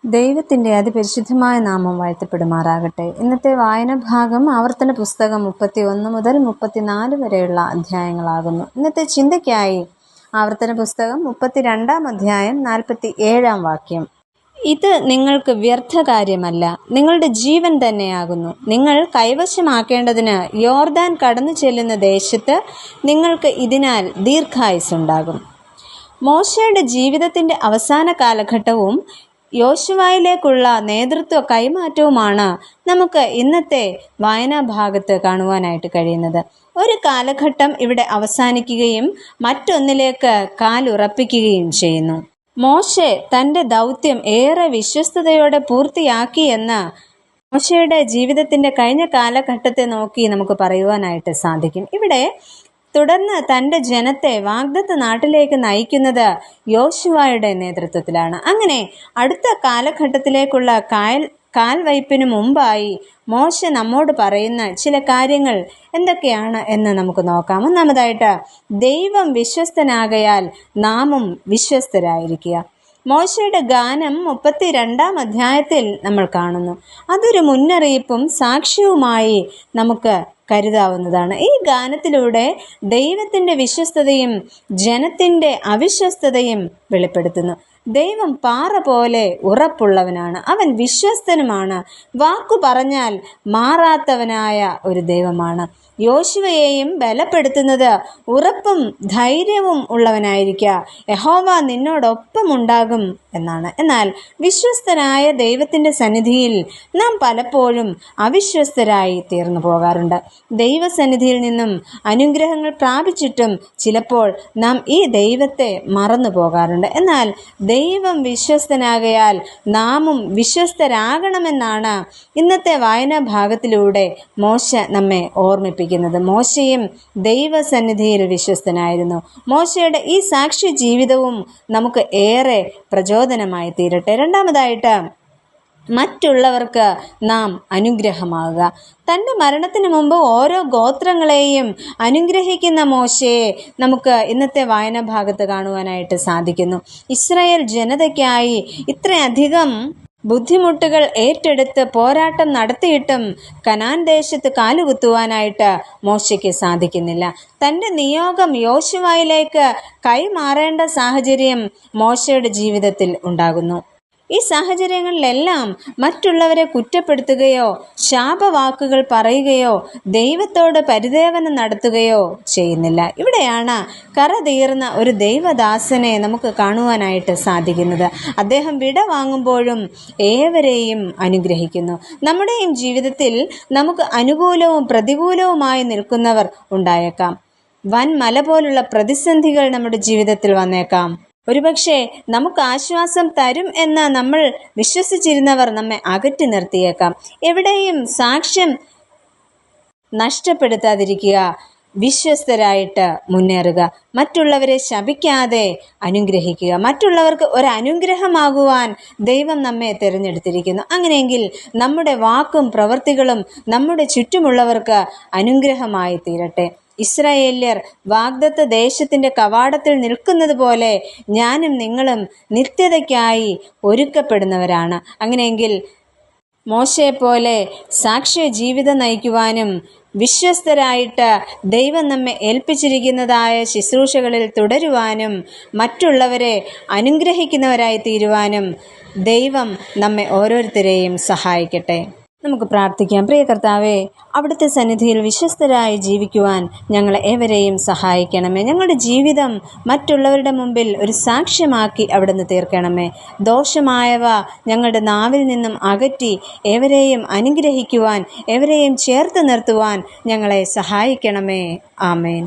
ദൈവത്തിൻ്റെ അതിപരിശുദ്ധമായ നാമം വാഴ്ത്തപ്പെടുമാറാകട്ടെ. ഇന്നത്തെ വായന ഭാഗം ആവർത്തന പുസ്തകം 31 മുതൽ 34 വരെയുള്ള അധ്യായങ്ങളാകുന്നു. ഇന്നത്തെ ചിന്തയ്ക്കായി ആവർത്തന പുസ്തകം 32 അധ്യായം 47 വാക്യം. ഇത് നിങ്ങൾക്ക് വ്യർത്ഥ കാര്യമല്ല, നിങ്ങളുടെ ജീവൻ തന്നെയാകുന്നു. നിങ്ങൾ കൈവശമാക്കേണ്ടതിന് യോർദാൻ കടന്നു ചെല്ലുന്ന ദേശത്ത് നിങ്ങൾക്ക് ഇതിനാൽ ദീർഘായുസ്സുണ്ടാകും. മോശയുടെ ജീവിതത്തിൻ്റെ അവസാന കാലഘട്ടവും യോശുവയിലേക്കുള്ള നേതൃത്വ കൈമാറ്റവുമാണ് നമുക്ക് ഇന്നത്തെ വായനാ ഭാഗത്ത് കാണുവാനായിട്ട് കഴിയുന്നത്. ഒരു കാലഘട്ടം ഇവിടെ അവസാനിക്കുകയും മറ്റൊന്നിലേക്ക് കാലുറപ്പിക്കുകയും ചെയ്യുന്നു. മോശെ തൻ്റെ ദൗത്യം ഏറെ വിശ്വസ്തയോടെ പൂർത്തിയാക്കിയെന്ന് മോശയുടെ ജീവിതത്തിൻ്റെ കഴിഞ്ഞ കാലഘട്ടത്തെ നോക്കി നമുക്ക് പറയുവാനായിട്ട് സാധിക്കും. ഇവിടെ തുടർന്ന് തൻ്റെ ജനത്തെ വാഗ്ദത്ത നാട്ടിലേക്ക് നയിക്കുന്നത് യോശുവയുടെ നേതൃത്വത്തിലാണ്. അങ്ങനെ അടുത്ത കാലഘട്ടത്തിലേക്കുള്ള കാൽവയ്പ്പിന് മുമ്പായി മോശ നമ്മോട് പറയുന്ന ചില കാര്യങ്ങൾ എന്തൊക്കെയാണ് എന്ന് നമുക്ക് നോക്കാം. ഒന്നാമതായിട്ട്, ദൈവം വിശ്വസ്തനാകയാൽ നാമും വിശ്വസ്തരായിരിക്കുക. മോശയുടെ ഗാനം 32 അധ്യായത്തിൽ നമ്മൾ കാണുന്നു. അതൊരു മുന്നറിയിപ്പും സാക്ഷ്യവുമായി നമുക്ക് കരുതാവുന്നതാണ്. ഈ ഗാനത്തിലൂടെ ദൈവത്തിൻ്റെ വിശ്വസ്തതയും ജനത്തിൻ്റെ അവിശ്വസ്തതയും വെളിപ്പെടുത്തുന്നു. ദൈവം പാറ പോലെ ഉറപ്പുള്ളവനാണ്, അവൻ വിശ്വസ്തനുമാണ്, വാക്കു പറഞ്ഞാൽ മാറാത്തവനായ ഒരു ദൈവമാണ്. യോശുവയെയും ബലപ്പെടുത്തുന്നത് ഉറപ്പും ധൈര്യവും ഉള്ളവനായിരിക്കുക, യഹോവ നിന്നോടൊപ്പം ഉണ്ടാകും എന്നാണ്. എന്നാൽ വിശ്വസ്തനായ ദൈവത്തിൻ്റെ സന്നിധിയിൽ നാം പലപ്പോഴും അവിശ്വസ്തരായി തീർന്നു പോകാറുണ്ട്. ദൈവസന്നിധിയിൽ നിന്നും അനുഗ്രഹങ്ങൾ പ്രാപിച്ചിട്ടും ചിലപ്പോൾ നാം ഈ ദൈവത്തെ മറന്നു പോകാറുണ്ട്. എന്നാൽ ദൈവം വിശ്വസ്തനാകയാൽ നാമും വിശ്വസ്തരാകണമെന്നാണ് ഇന്നത്തെ വായനാ ഭാഗത്തിലൂടെ മോശ നമ്മെ ഓർമ്മിപ്പിക്കുന്നത്. മോശയും ദൈവസന്നിധിയിൽ വിശ്വസ്തനായിരുന്നു. മോശയുടെ ഈ സാക്ഷ്യ ജീവിതവും നമുക്ക് ഏറെ പ്രചോദനമായി തീരട്ടെ. രണ്ടാമതായിട്ട്, മറ്റുള്ളവർക്ക് നാം അനുഗ്രഹമാകുക. തൻ്റെ മരണത്തിന് മുമ്പ് ഓരോ ഗോത്രങ്ങളെയും അനുഗ്രഹിക്കുന്ന മോശയെ നമുക്ക് ഇന്നത്തെ വായനാ ഭാഗത്ത് കാണുവാനായിട്ട് സാധിക്കുന്നു. ഇസ്രായേൽ ജനതയ്ക്കായി ഇത്രയധികം ബുദ്ധിമുട്ടുകൾ ഏറ്റെടുത്ത് പോരാട്ടം നടത്തിയിട്ടും കനാൻ ദേശത്ത് കാലുകുത്തുവാനായിട്ട് മോശയ്ക്ക് സാധിക്കുന്നില്ല. തൻ്റെ നിയോഗം യോശുവയിലേക്ക് കൈമാറേണ്ട സാഹചര്യം മോശയുടെ ജീവിതത്തിൽ ഉണ്ടാകുന്നു. ഈ സാഹചര്യങ്ങളിലെല്ലാം മറ്റുള്ളവരെ കുറ്റപ്പെടുത്തുകയോ ശാപവാക്കുകൾ പറയുകയോ ദൈവത്തോട് പരിദേവനം നടത്തുകയോ ചെയ്യുന്നില്ല. ഇവിടെയാണ് കറതീർന്ന ഒരു ദൈവദാസനെ നമുക്ക് കാണുവാനായിട്ട് സാധിക്കുന്നത്. അദ്ദേഹം വിട വാങ്ങുമ്പോഴും ഏവരെയും അനുഗ്രഹിക്കുന്നു. നമ്മുടെയും ജീവിതത്തിൽ നമുക്ക് അനുകൂലവും പ്രതികൂലവുമായി നിൽക്കുന്നവർ ഉണ്ടായേക്കാം. വൻ മല പോലുള്ള പ്രതിസന്ധികൾ നമ്മുടെ ജീവിതത്തിൽ വന്നേക്കാം. ഒരുപക്ഷെ നമുക്ക് ആശ്വാസം തരും എന്ന് നമ്മൾ വിശ്വസിച്ചിരുന്നവർ നമ്മെ അകറ്റി നിർത്തിയേക്കാം. എവിടെയും സാക്ഷ്യം നഷ്ടപ്പെടുത്താതിരിക്കുക, വിശ്വസ്തരായിട്ട് മുന്നേറുക, മറ്റുള്ളവരെ ശപിക്കാതെ അനുഗ്രഹിക്കുക. മറ്റുള്ളവർക്ക് ഒരു അനുഗ്രഹമാകുവാൻ ദൈവം നമ്മെ തിരഞ്ഞെടുത്തിരിക്കുന്നു. അങ്ങനെയെങ്കിൽ നമ്മുടെ വാക്കും പ്രവൃത്തികളും നമ്മുടെ ചുറ്റുമുള്ളവർക്ക് അനുഗ്രഹമായി തീരട്ടെ. ഇസ്രായേല്യർ വാഗ്ദത്ത ദേശത്തിൻ്റെ കവാടത്തിൽ നിൽക്കുന്നത് പോലെ ഞാനും നിങ്ങളും നിത്യതയ്ക്കായി ഒരുക്കപ്പെടുന്നവരാണ്. അങ്ങനെയെങ്കിൽ മോശയെപ്പോലെ സാക്ഷ്യ ജീവിതം നയിക്കുവാനും വിശ്വസ്തരായിട്ട് ദൈവം നമ്മെ ഏൽപ്പിച്ചിരിക്കുന്നതായ ശുശ്രൂഷകളിൽ തുടരുവാനും മറ്റുള്ളവരെ അനുഗ്രഹിക്കുന്നവരായി തീരുവാനും ദൈവം നമ്മെ ഓരോരുത്തരെയും സഹായിക്കട്ടെ. നമുക്ക് പ്രാർത്ഥിക്കാം. പ്രിയ കർത്താവേ, അവിടുത്തെ സന്നിധിയിൽ വിശ്വസ്തരായി ജീവിക്കുവാൻ ഞങ്ങളെ ഏവരെയും സഹായിക്കണമേ. ഞങ്ങളുടെ ജീവിതം മറ്റുള്ളവരുടെ മുമ്പിൽ ഒരു സാക്ഷ്യമാക്കി അവിടുന്ന് തീർക്കണമേ. ദോഷമായവ ഞങ്ങളുടെ നാവിൽ നിന്നും അകറ്റി ഏവരെയും അനുഗ്രഹിക്കുവാൻ, ഏവരെയും ചേർത്ത് നിർത്തുവാൻ ഞങ്ങളെ സഹായിക്കണമേ. ആമേൻ.